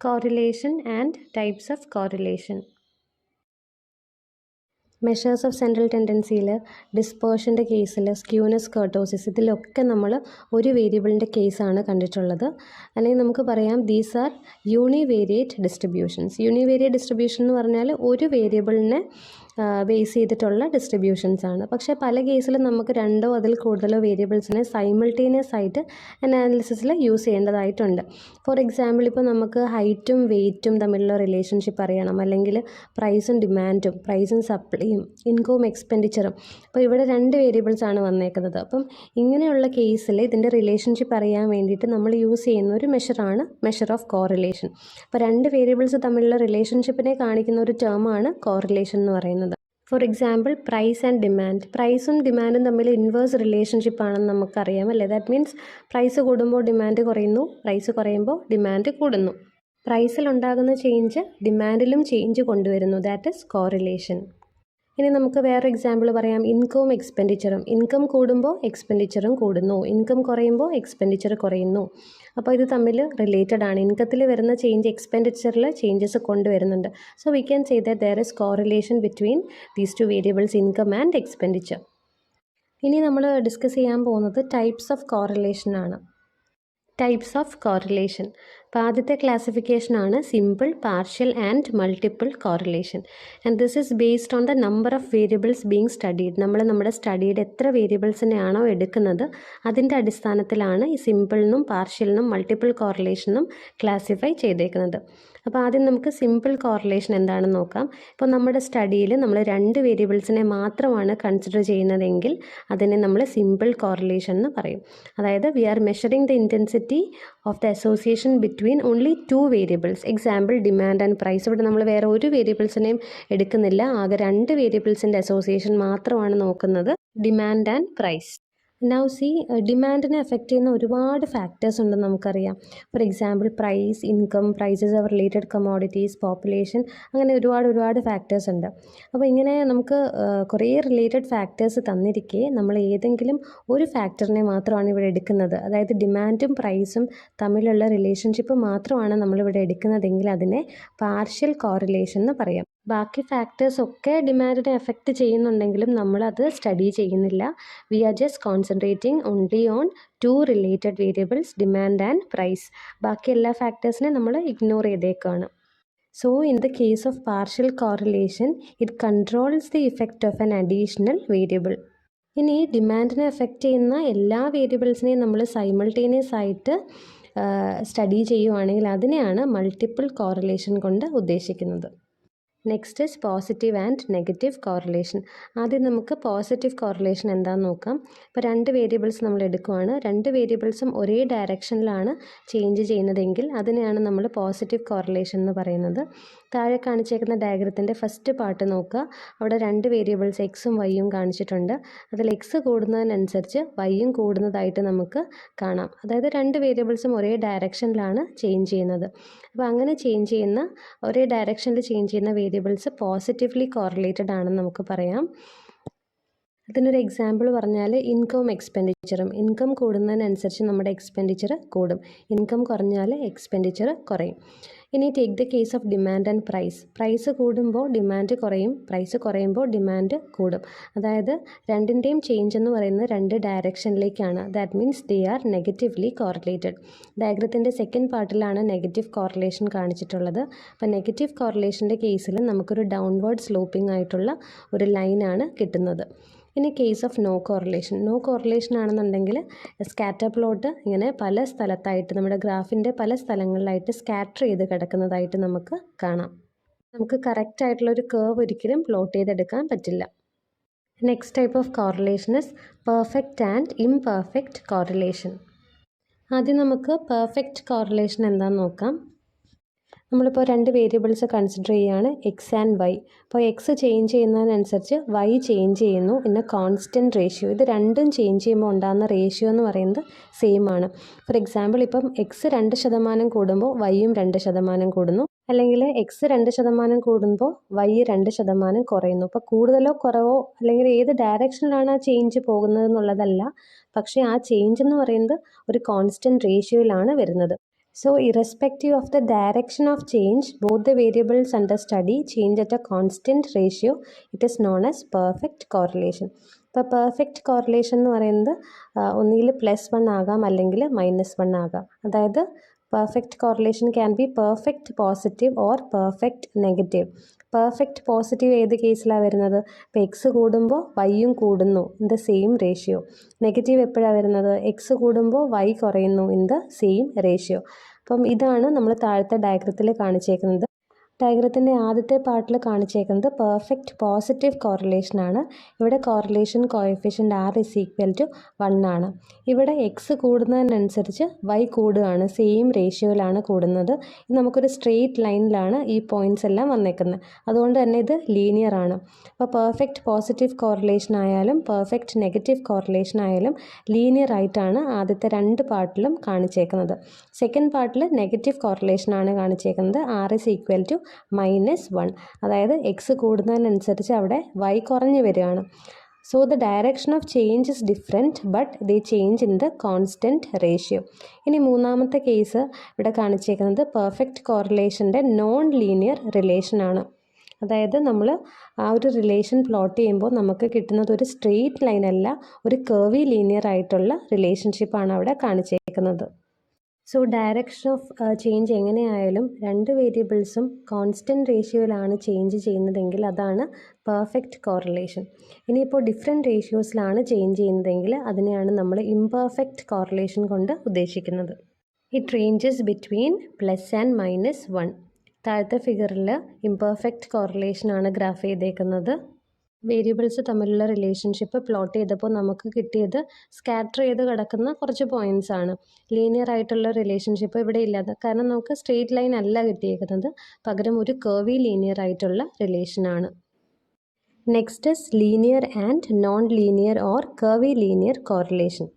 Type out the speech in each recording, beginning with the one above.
Correlation and types of correlation. Measures of central ടെൻഡൻസിയിൽ ഡിസ്പേർഷൻ്റെ കേസിൽ സ്ക്യൂനസ് കർട്ടോസിസ് ഇതിലൊക്കെ നമ്മൾ ഒരു വേരിയബിളിൻ്റെ കേസാണ് കണ്ടിട്ടുള്ളത്. അല്ലെങ്കിൽ നമുക്ക് പറയാം these are univariate distributions. Univariate distribution എന്ന് പറഞ്ഞാൽ ഒരു വേരിയബിളിനെ ബേസ് ചെയ്തിട്ടുള്ള ഡിസ്ട്രിബ്യൂഷൻസ് ആണ്. പക്ഷേ പല കേസിലും നമുക്ക് രണ്ടോ അതിൽ കൂടുതലോ വേരിയബിൾസിനെ സൈമിൾട്ടേനിയസ് ആയിട്ട് അനാലിസിസിൽ യൂസ് ചെയ്യേണ്ടതായിട്ടുണ്ട്. ഫോർ എക്സാമ്പിൾ ഇപ്പോൾ നമുക്ക് ഹൈറ്റും വെയ്റ്റും തമ്മിലുള്ള റിലേഷൻഷിപ്പ് അറിയണം, അല്ലെങ്കിൽ പ്രൈസും ഡിമാൻഡും, പ്രൈസും സപ്ലൈയും, ഇൻകവും എക്സ്പെൻഡിച്ചറും. അപ്പോൾ ഇവിടെ രണ്ട് വേരിയബിൾസ് ആണ് വന്നേക്കുന്നത്. അപ്പം ഇങ്ങനെയുള്ള കേസിൽ ഇതിൻ്റെ റിലേഷൻഷിപ്പ് അറിയാൻ വേണ്ടിയിട്ട് നമ്മൾ യൂസ് ചെയ്യുന്ന ഒരു മെഷറാണ് മെഷർ ഓഫ് കോറിലേഷൻ. അപ്പോൾ രണ്ട് വേരിയബിൾസ് തമ്മിലുള്ള റിലേഷൻഷിപ്പിനെ കാണിക്കുന്ന ഒരു ടേമാണ് കോറിലേഷൻ എന്ന് പറയുന്നത്. For example price and demand. പ്രൈസും ഡിമാൻഡും തമ്മിൽ ഇൻവേഴ്സ് റിലേഷൻഷിപ്പ് ആണെന്ന് നമുക്കറിയാം അല്ലേ. ദാറ്റ് മീൻസ് പ്രൈസ് കൂടുമ്പോൾ ഡിമാൻഡ് കുറയുന്നു, പ്രൈസ് കുറയുമ്പോൾ ഡിമാൻഡ് കൂടുന്നു. പ്രൈസിലുണ്ടാകുന്ന ചേഞ്ച് ഡിമാൻഡിലും ചേഞ്ച് കൊണ്ടുവരുന്നു. That is correlation. ഇനി നമുക്ക് വേറെ എക്സാമ്പിൾ പറയാം. ഇൻകവും എക്സ്പെൻഡിച്ചറും. ഇൻകം കൂടുമ്പോൾ എക്സ്പെൻഡിച്ചറും കൂടുന്നു, ഇൻകം കുറയുമ്പോൾ എക്സ്പെൻഡിച്ചർ കുറയുന്നു. അപ്പോൾ ഇത് തമ്മിൽ റിലേറ്റഡ് ആണ്. ഇൻകത്തിൽ വരുന്ന ചേഞ്ച് എക്സ്പെൻഡിച്ചറിൽ ചേഞ്ചസ് കൊണ്ടുവരുന്നുണ്ട്. So we can say that there is correlation between these two variables, income and expenditure. ഇനി നമ്മൾ ഡിസ്കസ് ചെയ്യാൻ പോകുന്നത് ടൈപ്സ് ഓഫ് കോറിലേഷൻ ആണ്. Types of correlation. അപ്പോൾ ആദ്യത്തെ ക്ലാസിഫിക്കേഷനാണ് simple, partial and multiple correlation. And this is based on the number of variables being studied. നമ്മൾ നമ്മുടെ സ്റ്റഡിയുടെ എത്ര വേരിയബിൾസിനെയാണോ എടുക്കുന്നത് അതിൻ്റെ അടിസ്ഥാനത്തിലാണ് ഈ സിമ്പിളിനും പാർഷ്യലിനും മൾട്ടിപ്പിൾ കോറിലേഷനും ക്ലാസിഫൈ ചെയ്തേക്കുന്നത്. അപ്പോൾ ആദ്യം നമുക്ക് സിമ്പിൾ കോറിലേഷൻ എന്താണെന്ന് നോക്കാം. ഇപ്പോൾ നമ്മുടെ സ്റ്റഡിയിൽ നമ്മൾ രണ്ട് വേരിയബിൾസിനെ മാത്രമാണ് കൺസിഡർ ചെയ്യുന്നതെങ്കിൽ അതിനെ നമ്മൾ സിമ്പിൾ കോറിലേഷൻ എന്ന് പറയും. അതായത് we are measuring the intensity of the association between only two variables. Example demand and price. ഇവിടെ നമ്മൾ വേറെ ഒരു വേരിയബിൾസിനെയും എടുക്കുന്നില്ല, ആകെ രണ്ട് വേരിയബിൾസിൻ്റെ അസോസിയേഷൻ മാത്രമാണ് നോക്കുന്നത്, demand and price. Now see, ഡിമാൻഡിനെ എഫക്റ്റ് ചെയ്യുന്ന ഒരുപാട് ഫാക്ടേഴ്സ് ഉണ്ടെന്ന് നമുക്കറിയാം. For example price, income, prices of related commodities, population, അങ്ങനെ ഒരുപാട് ഫാക്ടേഴ്സ് ഉണ്ട്. അപ്പോൾ ഇങ്ങനെ നമുക്ക് കുറേ റിലേറ്റഡ് ഫാക്ടേഴ്സ് തന്നിരിക്കെ നമ്മൾ ഏതെങ്കിലും ഒരു ഫാക്ടറിനെ മാത്രമാണ് ഇവിടെ എടുക്കുന്നത്, അതായത് ഡിമാൻഡും പ്രൈസും തമ്മിലുള്ള റിലേഷൻഷിപ്പ് മാത്രമാണ് നമ്മളിവിടെ എടുക്കുന്നതെങ്കിൽ അതിനെ പാർഷ്യൽ കോറിലേഷൻ എന്ന് പറയാം. ബാക്കി ഫാക്ടേഴ്സ് ഒക്കെ ഡിമാൻഡിനെ എഫക്റ്റ് ചെയ്യുന്നുണ്ടെങ്കിലും നമ്മളത് സ്റ്റഡി ചെയ്യുന്നില്ല. We are just concentrating only on two related variables, demand and price. ബാക്കി എല്ലാ ഫാക്ടേഴ്സിനെ നമ്മൾ ഇഗ്നോർ ചെയ്തേക്കാണ്. So in the case of partial correlation it controls the effect of an additional variable. ഇനി ഡിമാൻഡിനെ എഫക്റ്റ് ചെയ്യുന്ന എല്ലാ വേരിയബിൾസിനെയും നമ്മൾ സൈമൾട്ടേനിയസ് ആയിട്ട് സ്റ്റഡി ചെയ്യുവാണെങ്കിൽ അതിനെയാണ് മൾട്ടിപ്പിൾ കോറിലേഷൻ കൊണ്ട് ഉദ്ദേശിക്കുന്നത്. Next is positive and negative correlation. ആദ്യം നമുക്ക് പോസിറ്റീവ് കോറിലേഷൻ എന്താണെന്ന് നോക്കാം. ഇപ്പോൾ രണ്ട് വേരിയബിൾസ് നമ്മൾ എടുക്കുവാണ്, രണ്ട് വേരിയബിൾസും ഒരേ ഡയറക്ഷനിലാണ് ചേഞ്ച് ചെയ്യുന്നതെങ്കിൽ അതിനെയാണ് നമ്മൾ പോസിറ്റീവ് കോറിലേഷൻ എന്ന് പറയുന്നത്. താഴെ കാണിച്ചേക്കുന്ന ഡയഗ്രത്തിൻ്റെ ഫസ്റ്റ് പാർട്ട് നോക്കുക. അവിടെ രണ്ട് വേരിയബിൾസ് എക്സും വൈയും കാണിച്ചിട്ടുണ്ട്. അതിൽ എക്സ് കൂടുന്നതിനനുസരിച്ച് വൈയും കൂടുന്നതായിട്ട് നമുക്ക് കാണാം. അതായത് രണ്ട് വേരിയബിൾസും ഒരേ ഡയറക്ഷനിലാണ് ചേഞ്ച് ചെയ്യുന്നത്. അപ്പോൾ അങ്ങനെ ചേഞ്ച് ചെയ്യുന്ന, ഒരേ ഡയറക്ഷനിൽ ചേഞ്ച് ചെയ്യുന്ന വേരിയബിൾസ് പോസിറ്റീവ്ലി കോറിലേറ്റഡ് ആണെന്ന് നമുക്ക് പറയാം. അതിനൊരു എക്സാമ്പിൾ പറഞ്ഞാൽ ഇൻകവും എക്സ്പെൻഡിച്ചറും. ഇൻകം കൂടുന്നതിനനുസരിച്ച് നമ്മുടെ എക്സ്പെൻഡിച്ചർ കൂടും, ഇൻകം കുറഞ്ഞാൽ എക്സ്പെൻഡിച്ചർ കുറയും. ഇനി take the case of demand and price. Price കൂടുമ്പോൾ ഡിമാൻഡ് കുറയും, പ്രൈസ് കുറയുമ്പോൾ ഡിമാൻഡ് കൂടും. അതായത് രണ്ടിൻ്റെയും ചേഞ്ച് എന്ന് പറയുന്നത് രണ്ട് ഡയറക്ഷനിലേക്കാണ്. That means they are negatively correlated. ഡയഗ്രത്തിൻ്റെ സെക്കൻഡ് പാർട്ടിലാണ് നെഗറ്റീവ് കോറിലേഷൻ കാണിച്ചിട്ടുള്ളത്. അപ്പോൾ നെഗറ്റീവ് കോറിലേഷൻ്റെ കേസിൽ നമുക്കൊരു ഡൗൺവേർഡ് സ്ലോപ്പിംഗ് ആയിട്ടുള്ള ഒരു ലൈനാണ് കിട്ടുന്നത്. ഇനി case of no correlation. No correlation ആണെന്നുണ്ടെങ്കിൽ സ്കാറ്റർ പ്ലോട്ട് ഇങ്ങനെ പല സ്ഥലത്തായിട്ട് നമ്മുടെ ഗ്രാഫിൻ്റെ പല സ്ഥലങ്ങളിലായിട്ട് സ്കാറ്റർ ചെയ്ത് കിടക്കുന്നതായിട്ട് നമുക്ക് കാണാം. നമുക്ക് കറക്റ്റ് ആയിട്ടുള്ളൊരു കേർവ് ഒരിക്കലും പ്ലോട്ട് ചെയ്തെടുക്കാൻ പറ്റില്ല. Next type of correlation is perfect and imperfect correlation. ആദ്യം നമുക്ക് പെർഫെക്റ്റ് കോറിലേഷൻ എന്താണെന്ന് നോക്കാം. നമ്മളിപ്പോൾ രണ്ട് വേരിയബിൾസ് കൺസിഡർ ചെയ്യുകയാണ്, എക്സ് ആൻഡ് വൈ. അപ്പോൾ എക്സ് ചേഞ്ച് ചെയ്യുന്നതിനനുസരിച്ച് വൈ ചേഞ്ച് ചെയ്യുന്നു ഇൻ എ കോൺസ്റ്റൻറ്റ് റേഷ്യോ. ഇത് രണ്ടും ചേഞ്ച് ചെയ്യുമ്പോൾ ഉണ്ടാകുന്ന റേഷ്യോ എന്ന് പറയുന്നത് സെയിം ആണ്. ഫോർ എക്സാമ്പിൾ ഇപ്പം എക്സ് 2% കൂടുമ്പോൾ വൈയും 2% കൂടുന്നു, അല്ലെങ്കിൽ എക്സ് 2% കൂടുമ്പോൾ വൈ 2% കുറയുന്നു. അപ്പോൾ കൂടുതലോ കുറവോ അല്ലെങ്കിൽ ഏത് ഡയറക്ഷനിലാണ് ആ ചേഞ്ച് പോകുന്നത് എന്നുള്ളതല്ല, പക്ഷേ ആ ചേഞ്ച് എന്ന് പറയുന്നത് ഒരു കോൺസ്റ്റൻറ്റ് റേഷ്യോയിലാണ് വരുന്നത്. So irrespective of the direction of change, both the variables under study change at a constant ratio. It is known as perfect correlation. ഇപ്പോൾ പെർഫെക്റ്റ് കോറിലേഷൻ എന്ന് പറയുന്നത് ഒന്നുകിൽ +1 ആകാം അല്ലെങ്കിൽ -1 ആകാം. അതായത് perfect correlation can be perfect positive or perfect negative. Perfect positive ഏത് കേസിലാണ് വരുന്നത്? ഇപ്പോൾ എക്സ് കൂടുമ്പോൾ വൈയും കൂടുന്നു in the same ratio. Negative എപ്പോഴാണ് വരുന്നത്? എക്സ് കൂടുമ്പോൾ വൈ കുറയുന്നു ഇൻ ദ സെയിം റേഷ്യോ. അപ്പം ഇതാണ് നമ്മൾ താഴത്തെ ഡയഗ്രത്തിൽ കാണിച്ചേക്കുന്നത്. ഡയഗ്രത്തിൻ്റെ ആദ്യത്തെ പാർട്ടിൽ കാണിച്ചേക്കുന്നത് പെർഫെക്റ്റ് പോസിറ്റീവ് കോറിലേഷനാണ്. ഇവിടെ കോറിലേഷൻ കോഎഫിഷ്യൻ്റ് R = 1 ആണ്. ഇവിടെ എക്സ് കൂടുന്നതിനനുസരിച്ച് വൈ കൂടുകയാണ്, സെയിം റേഷ്യോയിലാണ് കൂടുന്നത്. നമുക്കൊരു സ്ട്രെയിറ്റ് ലൈനിലാണ് ഈ പോയിൻറ്റ്സ് എല്ലാം വന്നേക്കുന്നത്. അതുകൊണ്ട് തന്നെ ഇത് ലീനിയർ ആണ്. അപ്പോൾ പെർഫെക്റ്റ് പോസിറ്റീവ് കോറിലേഷൻ ആയാലും പെർഫെക്റ്റ് നെഗറ്റീവ് കോറിലേഷൻ ആയാലും ലീനിയർ ആയിട്ടാണ് ആദ്യത്തെ 2 പാർട്ടിലും കാണിച്ചേക്കുന്നത്. സെക്കൻഡ് പാർട്ടിൽ നെഗറ്റീവ് കോറിലേഷനാണ് കാണിച്ചേക്കുന്നത്. R = -1. അതായത് എക്സ് കൂടുന്നതിനനുസരിച്ച് അവിടെ വൈ കുറഞ്ഞു വരികയാണ്. So the direction of change is different but they change in the constant ratio. ഇനി മൂന്നാമത്തെ കേസ് ഇവിടെ കാണിച്ചേക്കുന്നത് പെർഫെക്റ്റ് കോറിലേഷൻ്റെ നോൺ ലീനിയർ റിലേഷനാണ്. അതായത് നമ്മൾ ആ ഒരു റിലേഷൻ പ്ലോട്ട് ചെയ്യുമ്പോൾ നമുക്ക് കിട്ടുന്നത് ഒരു സ്ട്രെയിറ്റ് ലൈൻ അല്ല, ഒരു കർവി ലീനിയർ ആയിട്ടുള്ള റിലേഷൻഷിപ്പാണ് അവിടെ കാണിച്ചേക്കുന്നത്. സോ ഡയറക്ഷൻ ഓഫ് ചേഞ്ച് എങ്ങനെയായാലും 2 വേരിയബിൾസും കോൺസ്റ്റൻറ്റ് റേഷ്യോയിലാണ് ചേഞ്ച് ചെയ്യുന്നതെങ്കിൽ അതാണ് പെർഫെക്റ്റ് കോറിലേഷൻ. ഇനിയിപ്പോൾ ഡിഫറെൻറ്റ് റേഷ്യോസിലാണ് ചേഞ്ച് ചെയ്യുന്നതെങ്കിൽ അതിനെയാണ് നമ്മൾ ഇംപെർഫെക്റ്റ് കോറിലേഷൻ കൊണ്ട് ഉദ്ദേശിക്കുന്നത്. It ranges between +1 and -1. താഴത്തെ ഫിഗറിൽ ഇംപെർഫെക്റ്റ് കോറിലേഷനാണ് ഗ്രാഫ് ചെയ്തേക്കുന്നത്. വേരിയബിൾസ് തമ്മിലുള്ള റിലേഷൻഷിപ്പ് പ്ലോട്ട് ചെയ്തപ്പോൾ നമുക്ക് കിട്ടിയത് സ്കാറ്റർ ചെയ്ത് കിടക്കുന്ന കുറച്ച് പോയിൻറ്റ്സ് ആണ്. ലീനിയർ ആയിട്ടുള്ള റിലേഷൻഷിപ്പ് ഇവിടെ ഇല്ലാതെ, കാരണം നമുക്ക് സ്ട്രെയിറ്റ് ലൈൻ അല്ല കിട്ടിയേക്കുന്നത്, പകരം ഒരു കർവി ലീനിയർ ആയിട്ടുള്ള റിലേഷനാണ്. Next is linear and non linear or curvilinear correlation.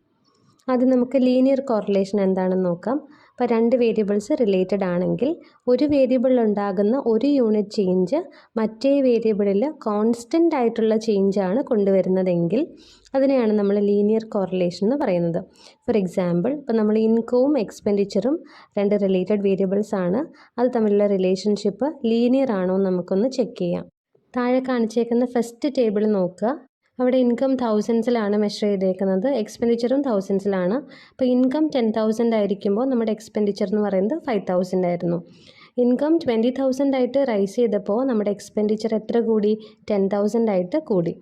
അത് നമുക്ക് ലീനിയർ കോറിലേഷൻ എന്താണെന്ന് നോക്കാം. അപ്പോൾ 2 വേരിയബിൾസ് റിലേറ്റഡ് ആണെങ്കിൽ ഒരു വേരിയബിളിൽ ഉണ്ടാകുന്ന ഒരു യൂണിറ്റ് ചേഞ്ച് മറ്റേ വേരിയബിളിൽ കോൺസ്റ്റൻ്റ് ആയിട്ടുള്ള ചേഞ്ചാണ് കൊണ്ടുവരുന്നതെങ്കിൽ അതിനെയാണ് നമ്മൾ ലീനിയർ കോറിലേഷൻ എന്ന് പറയുന്നത്. ഫോർ എക്സാമ്പിൾ, ഇപ്പോൾ നമ്മൾ ഇൻകവും എക്സ്പെൻഡിച്ചറും 2 റിലേറ്റഡ് വേരിയബിൾസ് ആണ്. അത് തമ്മിലുള്ള റിലേഷൻഷിപ്പ് ലീനിയർ ആണോ എന്ന് നമുക്കൊന്ന് ചെക്ക് ചെയ്യാം. താഴെ കാണിച്ചേക്കുന്ന ഫസ്റ്റ് ടേബിൾ നോക്കുക. അവിടെ ഇൻകം തൗസൻഡ്സിലാണ് മെഷർ ചെയ്തേക്കുന്നത്, എക്സ്പെൻഡിച്ചറും തൗസൻഡ്സിലാണ്. അപ്പോൾ ഇൻകം 10,000 ആയിരിക്കുമ്പോൾ നമ്മുടെ എക്സ്പെൻഡിച്ചർ എന്ന് പറയുന്നത് 5,000 ആയിരുന്നു. ഇൻകം 20,000 ആയിട്ട് റൈസ് ചെയ്തപ്പോൾ നമ്മുടെ എക്സ്പെൻഡിച്ചർ എത്ര കൂടി? 10,000 ആയിട്ട് കൂടി.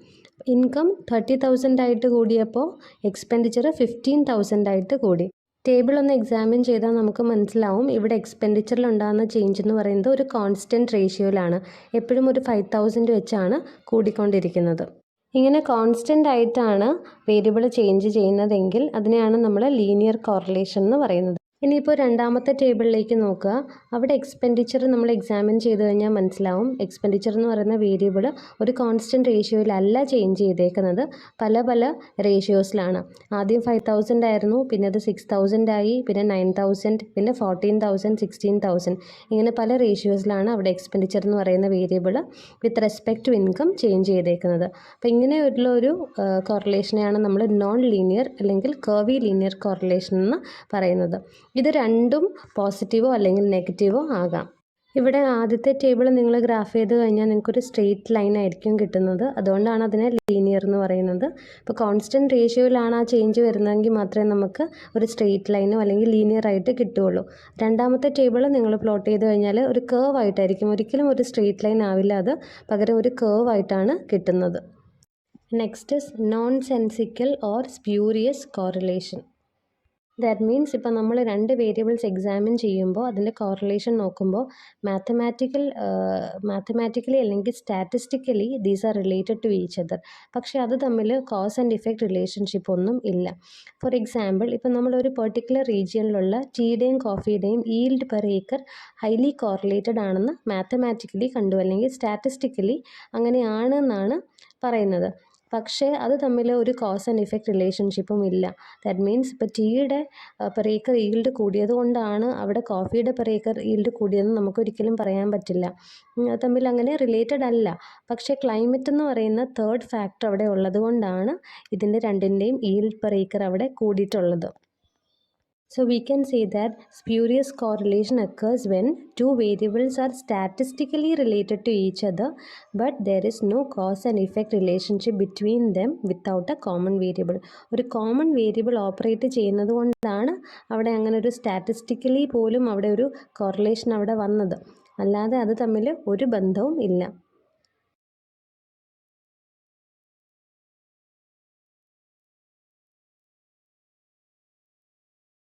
ഇൻകം 30,000 ആയിട്ട് കൂടിയപ്പോൾ എക്സ്പെൻഡിച്ചർ 15,000 ആയിട്ട് കൂടി. ടേബിൾ ഒന്ന് എക്സാമിൻ ചെയ്താൽ നമുക്ക് മനസ്സിലാവും ഇവിടെ എക്സ്പെൻഡിച്ചറിൽ ഉണ്ടാകുന്ന ചേഞ്ച് എന്ന് പറയുന്നത് ഒരു കോൺസ്റ്റൻറ്റ് റേഷ്യോയിലാണ്, എപ്പോഴും ഒരു 5,000 വെച്ചാണ് കൂടിക്കൊണ്ടിരിക്കുന്നത്. ഇങ്ങനെ കോൺസ്റ്റൻ്റ് ആയിട്ടാണ് വേരിയബിൾ ചേഞ്ച് ചെയ്യുന്നതെങ്കിൽ അതിനെയാണ് നമ്മൾ ലീനിയർ കോറിലേഷൻ എന്ന് പറയുന്നത്. ഇനിയിപ്പോൾ രണ്ടാമത്തെ ടേബിളിലേക്ക് നോക്കുക. അവിടെ എക്സ്പെൻഡിച്ചർ നമ്മൾ എക്സാമിൻ ചെയ്ത് കഴിഞ്ഞാൽ മനസ്സിലാവും എക്സ്പെൻഡിച്ചർ എന്ന് പറയുന്ന വേരിയബിൾ ഒരു കോൺസ്റ്റൻറ്റ് റേഷ്യോയിലല്ല ചേഞ്ച് ചെയ്തേക്കുന്നത്, പല പല റേഷ്യോസിലാണ്. ആദ്യം 5,000 ആയിരുന്നു, പിന്നെ അത് 6,000 ആയി, പിന്നെ 9,000, പിന്നെ 14,000, 16,000, ഇങ്ങനെ പല റേഷ്യോസിലാണ് അവിടെ എക്സ്പെൻഡിച്ചർ എന്ന് പറയുന്ന variable with respect to income change ചെയ്തേക്കുന്നത്. അപ്പോൾ ഇങ്ങനെയുള്ള ഒരു കോറിലേഷനെയാണ് നമ്മൾ നോൺ ലീനിയർ അല്ലെങ്കിൽ കർവി ലീനിയർ കോറിലേഷൻ എന്ന് പറയുന്നത്. ഇത് രണ്ടും പോസിറ്റീവോ അല്ലെങ്കിൽ നെഗറ്റീവോ ആകാം. ഇവിടെ ആദ്യത്തെ ടേബിൾ നിങ്ങൾ ഗ്രാഫ് ചെയ്ത് കഴിഞ്ഞാൽ നിങ്ങൾക്കൊരു സ്ട്രെയിറ്റ് ലൈൻ ആയിരിക്കും കിട്ടുന്നത്, അതുകൊണ്ടാണ് അതിനെ ലീനിയർ എന്ന് പറയുന്നത്. ഇപ്പോൾ കോൺസ്റ്റൻറ്റ് റേഷ്യോയിലാണ് ആ ചേഞ്ച് വരുന്നതെങ്കിൽ മാത്രമേ നമുക്ക് ഒരു സ്ട്രെയിറ്റ് ലൈനോ അല്ലെങ്കിൽ ലീനിയർ ആയിട്ട് കിട്ടുകയുള്ളൂ. രണ്ടാമത്തെ ടേബിൾ നിങ്ങൾ പ്ലോട്ട് ചെയ്ത് കഴിഞ്ഞാൽ ഒരു കേർവ് ആയിട്ടായിരിക്കും, ഒരിക്കലും ഒരു സ്ട്രെയിറ്റ് ലൈൻ ആവില്ല, അത് പകരം ഒരു കേർവ് ആയിട്ടാണ് കിട്ടുന്നത്. Next is known sensical or spurious correlation. That means ഇപ്പോൾ നമ്മൾ 2 വേരിയബിൾസ് എക്സാമിൻ ചെയ്യുമ്പോൾ അതിൻ്റെ കോറിലേഷൻ നോക്കുമ്പോൾ മാത്തമാറ്റിക്കലി അല്ലെങ്കിൽ statistically these are related to each other, പക്ഷേ അത് തമ്മിൽ കോസ് ആൻഡ് ഇഫക്റ്റ് റിലേഷൻഷിപ്പ് ഒന്നും ഇല്ല. ഫോർ എക്സാമ്പിൾ, ഇപ്പോൾ നമ്മളൊരു പെർട്ടിക്കുലർ റീജിയനിലുള്ള ടീയുടെയും കോഫിയുടെയും yield per acre highly correlated ആണെന്ന് മാത്തമാറ്റിക്കലി കണ്ടു, അല്ലെങ്കിൽ സ്റ്റാറ്റിസ്റ്റിക്കലി അങ്ങനെയാണെന്നാണ് പറയുന്നത്. പക്ഷേ അത് തമ്മിൽ ഒരു കോസ് ആൻഡ് ഇഫക്റ്റ് റിലേഷൻഷിപ്പും ഇല്ല. ദാറ്റ് മീൻസ് ഇപ്പോൾ ടീയുടെ പെർ ഏക്കർ ഈൽഡ് കൂടിയത് കൊണ്ടാണ് അവിടെ കോഫിയുടെ പെർ ഏക്കർ ഈൽഡ് കൂടിയതെന്ന് നമുക്കൊരിക്കലും പറയാൻ പറ്റില്ല. തമ്മിൽ അങ്ങനെ റിലേറ്റഡ് അല്ല. പക്ഷേ ക്ലൈമറ്റ് എന്ന് പറയുന്ന തേർഡ് ഫാക്ടർ അവിടെ ഉള്ളത് കൊണ്ടാണ് ഇതിൻ്റെ രണ്ടിൻ്റെയും ഈൽഡ് പെർ ഏക്കർ അവിടെ കൂടിയിട്ടുള്ളത്. So we can say that spurious correlation occurs when two variables are statistically related to each other, but there is no cause and effect relationship between them without a common variable. ഒരു common variable operate ചെയ്യുന്നത് കൊണ്ടാണ് അവിടെ അങ്ങനെ ഒരു statistically പോലും അവിടെ ഒരു correlation അവിടെ വന്നത്, അല്ലാതെ അത് തമ്മിൽ ഒരു ബന്ധവും ഇല്ല.